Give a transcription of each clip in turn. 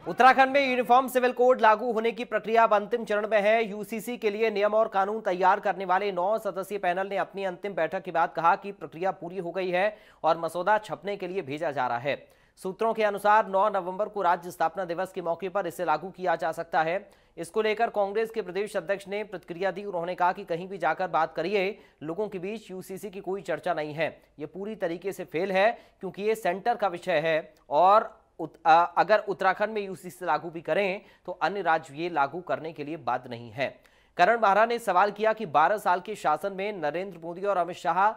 उत्तराखंड में uniform civil code लागू होने की प्रक्रिया अब अंतिम चरण में है। यूसीसी के लिए नियम और कानून तैयार करने वाले 9 सदस्यीय पैनल ने अपनी अंतिम बैठक के बाद कहा कि प्रक्रिया पूरी हो गई है और मसौदा छपने के लिए भेजा जा रहा है। सूत्रों के अनुसार 9 नवंबर को राज्य स्थापना दिवस के मौके पर इसे लागू किया जा सकता है। इसको लेकर कांग्रेस के प्रदेश अध्यक्ष ने प्रतिक्रिया दी। उन्होंने कहा कि कहीं भी जाकर बात करिए, लोगों के बीच यूसीसी की कोई चर्चा नहीं है। ये पूरी तरीके से फेल है क्योंकि ये सेंटर का विषय है और अगर उत्तराखंड में यूसीसी लागू भी करें तो अन्य राज्य ये लागू करने के लिए बाध्य नहीं है। करण बाहरा ने सवाल किया कि 12 साल के शासन में नरेंद्र मोदी और अमित शाह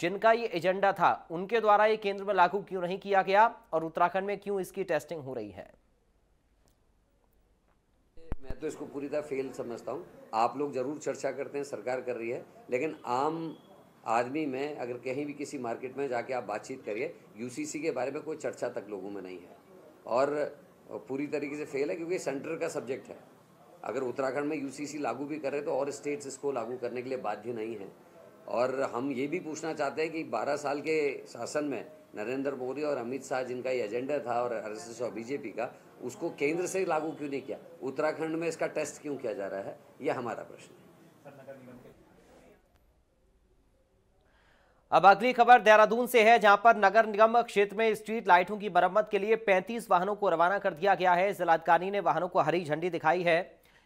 जिनका ये एजेंडा था, उनके द्वारा ये केंद्र में लागू क्यों नहीं किया गया और उत्तराखंड में क्यों इसकी टेस्टिंग हो रही है। मैं तो इसको पूरी तरह फेल समझता हूँ। आप लोग जरूर चर्चा करते हैं, सरकार कर रही है, लेकिन आम आदमी में अगर कहीं भी किसी मार्केट में जाके आप बातचीत करिए, यूसीसी के बारे में कोई चर्चा तक लोगों में नहीं है और पूरी तरीके से फेल है क्योंकि सेंटर का सब्जेक्ट है। अगर उत्तराखंड में यूसीसी लागू भी करे तो और स्टेट्स इसको लागू करने के लिए बाध्य नहीं है। और हम ये भी पूछना चाहते हैं कि 12 साल के शासन में नरेंद्र मोदी और अमित शाह जिनका ये एजेंडा था और आरएसएस और बीजेपी का, उसको केंद्र से लागू क्यों नहीं किया, उत्तराखंड में इसका टेस्ट क्यों किया जा रहा है, यह हमारा प्रश्न है। अब अगली खबर देहरादून से है, जहां पर नगर निगम क्षेत्र में स्ट्रीट लाइटों की मरम्मत के लिए 35 वाहनों को रवाना कर दिया गया है। जिलाधिकारी ने वाहनों को हरी झंडी दिखाई है।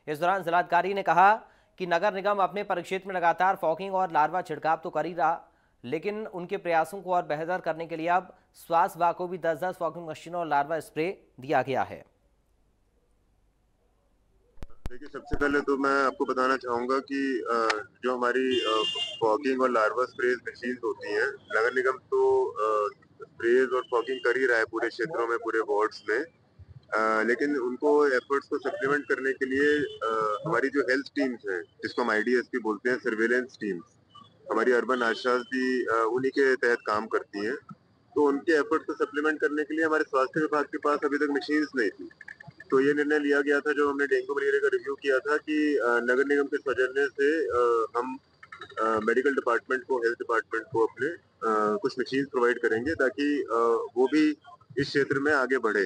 इस दौरान जिलाधिकारी ने कहा कि नगर निगम अपने परिक्षेत्र में लगातार फॉगिंग और लार्वा छिड़काव तो कर ही रहा, लेकिन उनके प्रयासों को और बेहतर करने के लिए अब स्वास्थ्य विभाग को भी 10-10 फॉगिंग मशीनों और लार्वा स्प्रे दिया गया है। देखिए, सबसे पहले तो मैं आपको बताना चाहूँगा कि जो हमारी फॉगिंग और लार्वा स्प्रेज मशीन होती हैं, नगर निगम तो स्प्रेज और फॉगिंग कर ही रहा है पूरे क्षेत्रों में, पूरे वार्ड्स में, लेकिन उनको एफर्ट्स को सप्लीमेंट करने के लिए हमारी जो हेल्थ टीम्स हैं, जिसको हम IDSP बोलते हैं, सर्वेलेंस टीम्स, हमारी अर्बन आशाज भी उन्हीं के तहत काम करती हैं। तो उनके एफर्ट्स को सप्लीमेंट करने के लिए हमारे स्वास्थ्य विभाग के पास अभी तक मशीन्स नहीं थी। तो ये निर्णय लिया गया था, जो हमने डेंगू मलेरिया का रिव्यू किया था, कि नगर निगम के सौजन्य से हम मेडिकल डिपार्टमेंट को, हेल्थ डिपार्टमेंट को अपने कुछ मशीन्स प्रोवाइड करेंगे ताकि वो भी इस क्षेत्र में आगे बढ़े,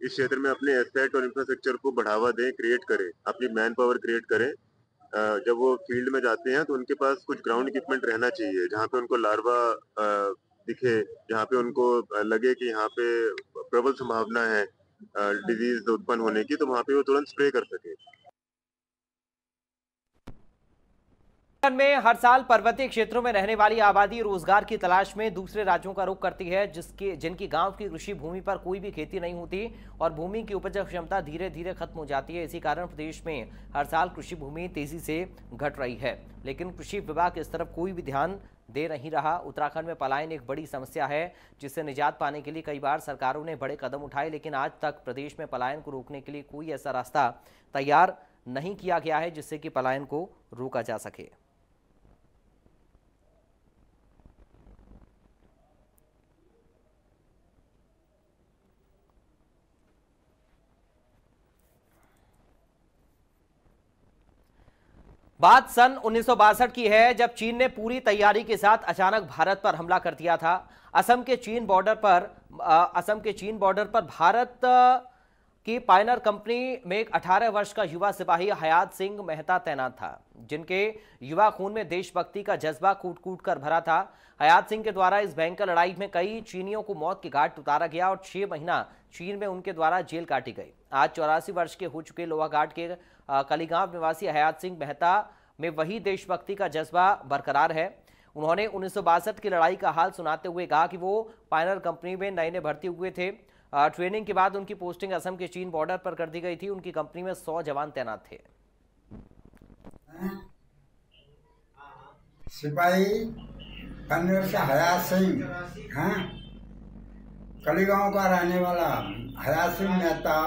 इस क्षेत्र में अपने एसेट और इंफ्रास्ट्रक्चर को बढ़ावा दें, क्रिएट करें, अपनी मैन पावर क्रिएट करें। जब वो फील्ड में जाते हैं तो उनके पास कुछ ग्राउंड इक्विपमेंट रहना चाहिए, जहाँ पे उनको लार्वा दिखे, जहाँ पे उनको लगे कि यहाँ पे प्रबल संभावना है डिजीज उत्पन्न होने की, तो वहाँ पे वो तुरंत स्प्रे कर सके। में हर साल पर्वतीय क्षेत्रों में रहने वाली आबादी रोजगार की तलाश में दूसरे राज्यों का रुख करती है, जिनकी गांव की कृषि भूमि पर कोई भी खेती नहीं होती और भूमि की उपज क्षमता धीरे धीरे खत्म हो जाती है। इसी कारण प्रदेश में हर साल कृषि भूमि तेजी से घट रही है, लेकिन कृषि विभाग इस तरफ कोई भी ध्यान दे नहीं रहा। उत्तराखंड में पलायन एक बड़ी समस्या है, जिससे निजात पाने के लिए कई बार सरकारों ने बड़े कदम उठाए, लेकिन आज तक प्रदेश में पलायन को रोकने के लिए कोई ऐसा रास्ता तैयार नहीं किया गया है जिससे कि पलायन को रोका जा सके। बात सन 1962 की है, जब चीन ने पूरी तैयारी के साथ अचानक भारत पर हमला कर दिया था। असम के चीन बॉर्डर पर भारत की पायनर कंपनी में एक 18 वर्ष का युवा सिपाही हयात सिंह मेहता तैनात था, जिनके युवा खून में देशभक्ति का जज्बा कूट कूट कर भरा था। हयात सिंह के द्वारा इस भयंकर लड़ाई में कई चीनियों को मौत के घाट उतारा गया और 6 महीना चीन में उनके द्वारा जेल काटी गई। आज 84 वर्ष के हो चुके लोहाघाट के कलीगांव निवासी हयात सिंह मेहता में वही देशभक्ति का जज्बा बरकरार है। उन्होंने 1962 की लड़ाई का हाल सुनाते हुए कहा कि वो पायनर कंपनी में नए भर्ती हुए थे। ट्रेनिंग के बाद उनकी पोस्टिंग असम के चीन बॉर्डर पर कर दी गई थी। उनकी कंपनी में 100 जवान तैनात थे। सिपाही पायनर से हयात सिंह, कलीगांव का रहने वाला हयात सिंह मेहता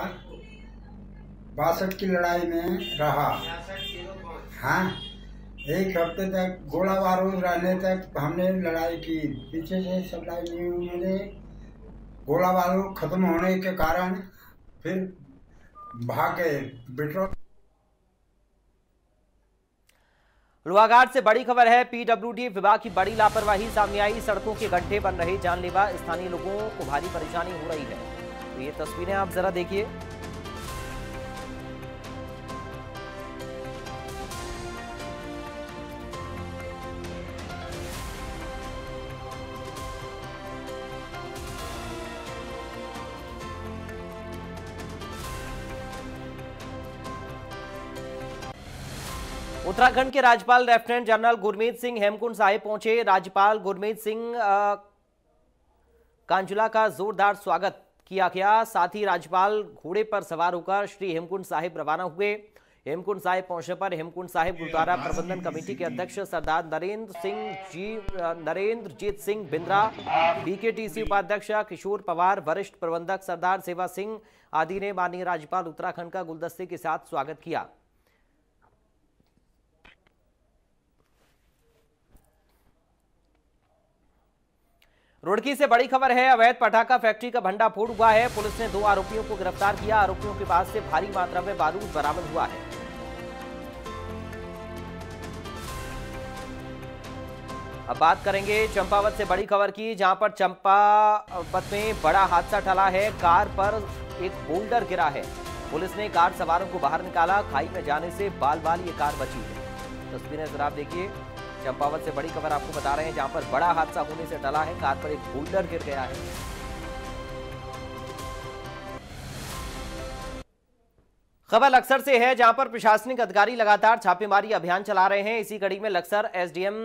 62 की लड़ाई में रहा। एक हफ्ते तक गोला बारूद रहने तक हमने लड़ाई की, पीछे से सप्लाई नहीं हुई। गोला बारूद खत्म होने के कारण फिर भागे पेट्रोल। लोहाघाट से बड़ी खबर है, पीडब्ल्यूडी विभाग की बड़ी लापरवाही सामने आई। सड़कों के गड्ढे बन रहे जानलेवा, स्थानीय लोगों को भारी परेशानी हो रही है। तो ये तस्वीरें आप जरा देखिए। उत्तराखंड के राज्यपाल लेफ्टिनेंट जनरल गुरमीत सिंह हेमकुंड साहिब पहुंचे। राज्यपाल गुरमीत सिंह कांजुला का जोरदार स्वागत किया गया। साथ ही राज्यपाल घोड़े पर सवार होकर श्री हेमकुंड साहिब रवाना हुए। हेमकुंड साहिब पहुंचने पर हेमकुंड साहिब गुरुद्वारा प्रबंधन कमेटी के अध्यक्ष सरदार नरेंद्रजीत सिंह बिंद्रा, बीकेटीसी उपाध्यक्ष किशोर पवार, वरिष्ठ प्रबंधक सरदार सेवा सिंह आदि ने माननीय राज्यपाल उत्तराखंड का गुलदस्ते के साथ स्वागत किया। रुड़की से बड़ी खबर है। अवैध पटाखा फैक्ट्री का भंडाफोड़ हुआ है। पुलिस ने 2 आरोपियों को गिरफ्तार किया। आरोपियों के पास से भारी मात्रा में बारूद बरामद हुआ है। अब बात करेंगे चंपावत से बड़ी खबर की, जहां पर चंपावत में बड़ा हादसा टला है। कार पर एक बोल्डर गिरा है। पुलिस ने कार सवारों को बाहर निकाला। खाई में जाने से बाल बाल ये कार बची है। तस्वीरें जरा आप देखिए। चंपावत से बड़ी खबर आपको बता रहे हैं, जहां पर बड़ा हादसा होने से टला है। कार पर एक बोल्डर गिर गया है। खबर लक्सर से है, जहां पर प्रशासनिक अधिकारी लगातार छापेमारी अभियान चला रहे हैं। इसी कड़ी में लक्सर एसडीएम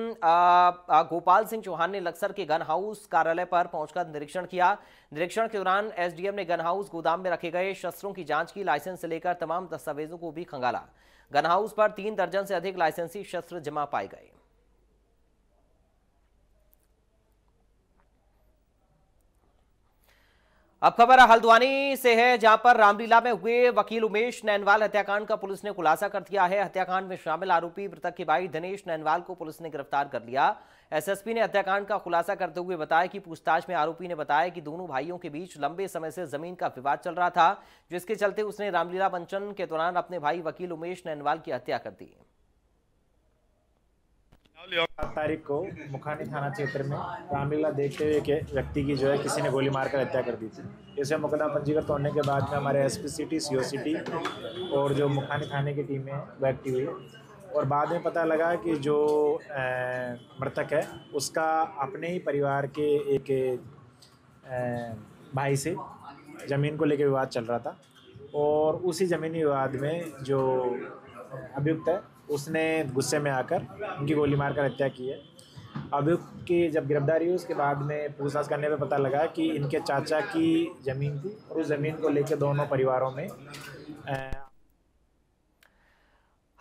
गोपाल सिंह चौहान ने लक्सर के गन हाउस कार्यालय पर पहुंचकर निरीक्षण किया। निरीक्षण के दौरान एसडीएम ने गन हाउस गोदाम में रखे गए शस्त्रों की जांच की। लाइसेंस से लेकर तमाम दस्तावेजों को भी खंगाला। गन हाउस पर 3 दर्जन से अधिक लाइसेंसी शस्त्र जमा पाए गए। अब खबर हल्द्वानी से है, जहां पर रामलीला में हुए वकील उमेश नैनवाल हत्याकांड का पुलिस ने खुलासा कर दिया है। हत्याकांड में शामिल आरोपी मृतक के भाई दिनेश नैनवाल को पुलिस ने गिरफ्तार कर लिया। एसएसपी ने हत्याकांड का खुलासा करते हुए बताया कि पूछताछ में आरोपी ने बताया कि दोनों भाइयों के बीच लंबे समय से जमीन का विवाद चल रहा था, जिसके चलते उसने रामलीला मंचन के दौरान अपने भाई वकील उमेश नैनवाल की हत्या कर दी। 7 तारीख को मुखानी थाना क्षेत्र में रामलीला देखते हुए के व्यक्ति की जो है किसी ने गोली मारकर हत्या कर दी थी। इसे मुकदमा पंजीकृत होने के बाद में हमारे एसपी सिटी, सीओ सिटी और जो मुखानी थाने की टीम है वो एक्टिव हुई। और बाद में पता लगा कि जो मृतक है उसका अपने ही परिवार के एक भाई से ज़मीन को लेकर विवाद चल रहा था। और उसी ज़मीनी विवाद में जो अभियुक्त है उसने गुस्से में आकर उनकी गोली मारकर हत्या की है। अभियुक्त की जब गिरफ्तारी हुई उसके बाद में पूछताछ करने पे पता लगा कि इनके चाचा की ज़मीन थी और उस ज़मीन को लेकर दोनों परिवारों में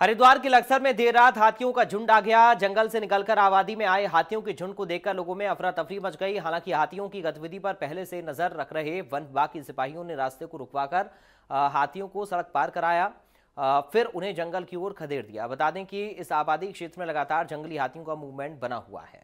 हरिद्वार के लक्सर में देर रात हाथियों का झुंड आ गया। जंगल से निकलकर आबादी में आए हाथियों के झुंड को देखकर लोगों में अफरा तफरी मच गई। हालांकि हाथियों की गतिविधि पर पहले से नजर रख रहे वन विभाग के सिपाहियों ने रास्ते को रुकवाकर हाथियों को सड़क पार कराया, फिर उन्हें जंगल की ओर खदेड़ दिया। बता दें कि इस आबादी क्षेत्र में लगातार जंगली हाथियों का मूवमेंट बना हुआ है।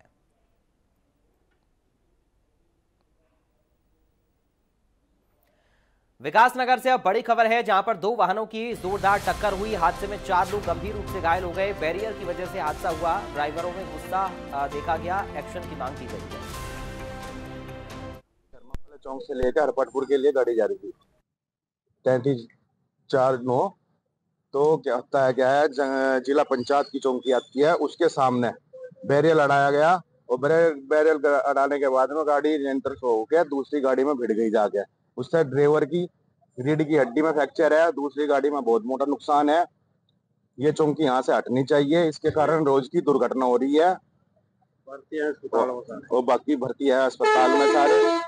विकासनगर से अब बड़ी खबर है, जहां पर 2 वाहनों की जोरदार टक्कर हुई। हादसे में 4 लोग गंभीर रूप से घायल हो गए। बैरियर की वजह से हादसा हुआ। ड्राइवरों में गुस्सा देखा गया। एक्शन की मांग की गई है। चौक से लेकर हरपटपुर के लिए गाड़ी जा रही थी 3349। तो क्या होता है, क्या है, जिला पंचायत की चौकी आती है, उसके सामने बैरियर अड़ाया गया और बैरियर अड़ाने के बाद में गाड़ी नियंत्रण से होकर दूसरी गाड़ी में भिड़ गई जाके। उससे ड्राइवर की रीढ़ की हड्डी में फ्रैक्चर है, दूसरी गाड़ी में बहुत मोटा नुकसान है। ये चौकी यहाँ से हटनी चाहिए, इसके कारण रोज की दुर्घटना हो रही है। और बाकी भर्ती है अस्पताल में सारे।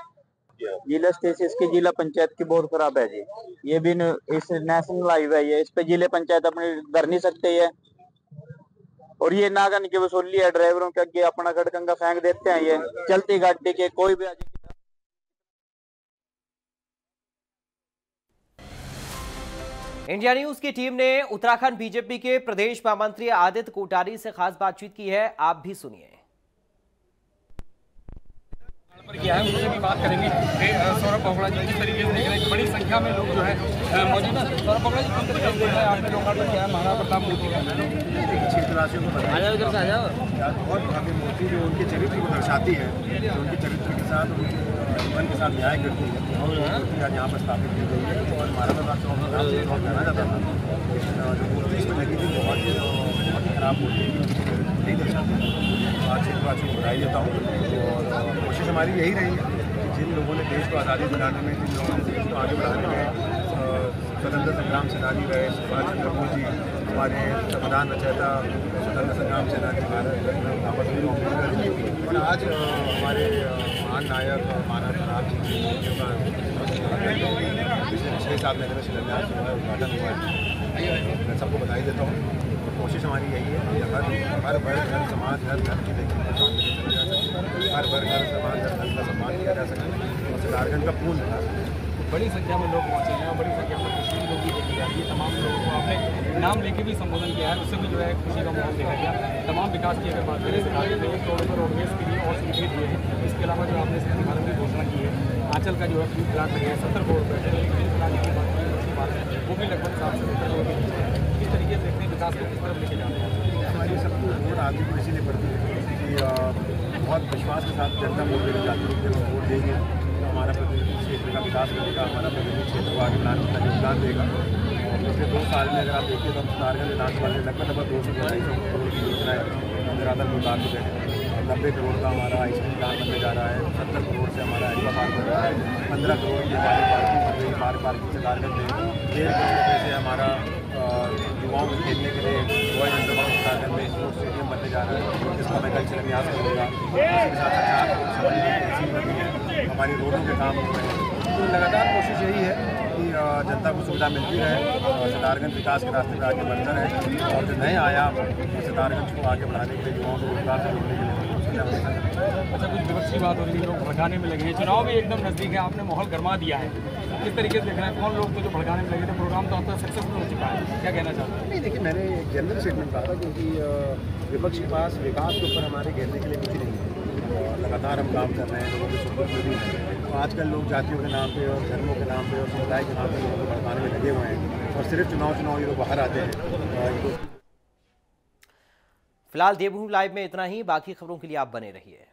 जिला स्टेशन की जिला पंचायत की बहुत खराब है जी। ये भी इस नेशनल हाईवे है, इस पे जिले पंचायत अपने कर नहीं सकते है। और ये नागन की वसूली है, ड्राइवरों के आगे अपना गड़कंगा फेंक देते हैं। ये चलती गाड़ी के कोई भी इंडिया न्यूज की टीम ने उत्तराखंड बीजेपी के प्रदेश महामंत्री आदित्य कोठारी से खास बातचीत की है। आप भी सुनिए। किया है उनसे भी बात करेंगे। सौरभ बोगड़ा जी किस तरीके से देख रहे हैं, बड़ी संख्या में लोग जो है मौजूद है। सौरभ बोगड़ा जी किस तरीके से देख रहे हैं, आपने लोकार्पण पर किया है महाराणा प्रताप मूर्ति का क्षेत्रवासियों को आ जाओ, इधर से आ जाओ। और काफी मूर्ति जो उनके चरित्र को दर्शाती है, जो उनके चरित्र के साथ उनके जीवन के साथ न्याय करती है, और यहाँ पर स्थापित की गई है। और महाराणा प्रताप जाना जाता था, जो मूर्ति इसमें लगी थी बहुत खराब मूर्ति नहीं दर्शाती। आज क्षेत्रवासियों को बधाई देता हूँ। और कोशिश हमारी यही रही है, जिन लोगों ने देश को आज़ादी दिलाने में, जिन लोगों ने देश को आगे बढ़ाने में स्वतंत्र संग्राम सेनानी रहे सुभाष चंद्र बोस जी, हमारे संविधान रचयिता स्वतंत्र संग्राम सेनानी भारत रत्न बाबा साहेब अम्बेडकर जी, और आज हमारे महान नायक मानव नाथ जी का पिछले 6-7 महीने में शिलान्यास हुआ है, उद्घाटन हुआ है। मैं सबको बधाई देता हूँ। कोशिश हमारी यही है कि हर वर्ग हर समाज हर धर्म की देखी पहचान चली जा सके, हर वर्ग हर समाज हर धर्म का सम्मान किया जा सके और सितारगंज का पूर्ण विकास। बड़ी संख्या में लोग पहुँचे हैं और बड़ी संख्या में तस्वीर लोग भी देखी जा रही है। तमाम लोगों को आपने नाम लेके भी संबोधन किया है, उससे भी जो है खुशी का माहौल देखा गया। तमाम विकास की अगर बात करें सितारगंज में 1 करोड़ रोडवेज के लिए और सुविधाएं दिए हैं। इसके अलावा जो आपने शहरी भारत की घोषणा की है, आंचल का जो है फ्री प्लाट लगे 70 करोड़ रुपये वो भी लगभग 7 से 70 करोड़ की। किस तरीके से देखते हैं विकास को किस तरफ लेके जाना है? हमारी सबको वोट आदमी को इसीलिए पड़ती है कि बहुत विश्वास के साथ जनता वोट देने जाती है कि वोट देंगे तो हमारा प्रतिनिधि क्षेत्र का विकास करेगा, हमारा प्रतिनिधि क्षेत्र को आगे बढ़ाने का योगदान देगा। और पिछले 2 साल में अगर आप देखिए तो हम सितारगंज विधानसभा में लगभग 200-250 करोड़ की योजनाएं निराधार को ला चुके हैं। 90 करोड़ का हमारा आइसक्रीम प्लांट बनने जा रहा है, 70 करोड़ से हमारा एक्वा पार्क बन रहा है, 15 करोड़ की हमारी पार्किंग बन रही है, पार्किंग सितारगंज में 1.5 करोड़ रुपये से हमारा युवाओं को खेलने के लिए रॉयल इंटरनेशनल सितारगंज में स्पोर्ट्स स्टेडियम बनने जा रहा है, जिसका मैं कल शिलान्यास करूँगा। इसके साथ साथ 4 करोड़ की तहसील बनी है, हमारी रोडों के काम हो रहे हैं। तो लगातार कोशिश यही है कि जनता को सुविधा मिलती रहे, सितारगंज विकास के रास्ते पर आगे बढ़ता रहे और जो नए आयाम सितारगंज को आगे बढ़ाने के लिए युवाओं को रोजगार से जोड़ने के लिए अच्छा, कुछ विपक्ष की बात हो रही है, लोग भड़काने में लगे हैं, चुनाव भी एकदम नज़दीक है, आपने माहौल गर्मा दिया है, किस तरीके से देख रहे हैं? कौन लोग तो जो भड़काने में लगे थे, प्रोग्राम तो अब तक सक्सेसफुल हो चुका है, क्या कहना चाहते हैं? नहीं, देखिए मैंने एक जनरल स्टेटमेंट कहा था क्योंकि विपक्ष के पास विकास के ऊपर हमारे घेरने के लिए कुछ नहीं है। लगातार हम काम कर रहे हैं, लोगों की सुख भी है। तो आजकल लोग जातियों के नाम पे और धर्मों के नाम पे और समुदाय के नाम पे लोगों को भड़काने में लगे हुए हैं और सिर्फ चुनाव ये लोग बाहर आते हैं। फिलहाल देवभूमि लाइव में इतना ही, बाकी खबरों के लिए आप बने रहिए।